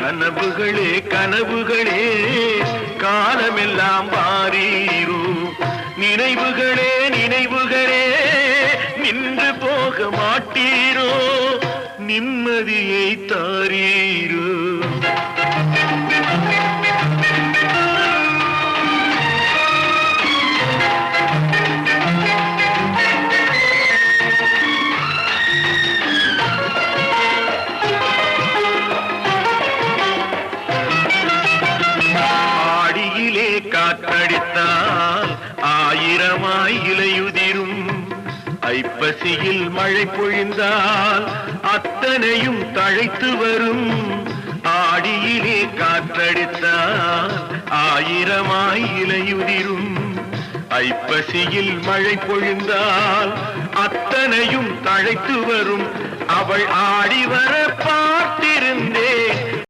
கனவுகளே கனவுகளே காலமெல்லாம் வாரீரோ நினைவுகளே நினைவுகளே நின்று போக மாட்டீரோ நிம்மதியை தாரீரோ காற்றடித்தால் ஆயிரமாய் இலையுதிரும் ஐப்பசியில் மழை பொழிந்தால் அத்தனையும் தழைத்து வரும் ஆடியிலே காற்றடித்தால் ஆயிரமாய் இலையுதிரும் ஐப்பசியில் மழை பொழிந்தால் அத்தனையும் தழைத்து வரும் அவள் ஆடி வர பார்த்திருந்தே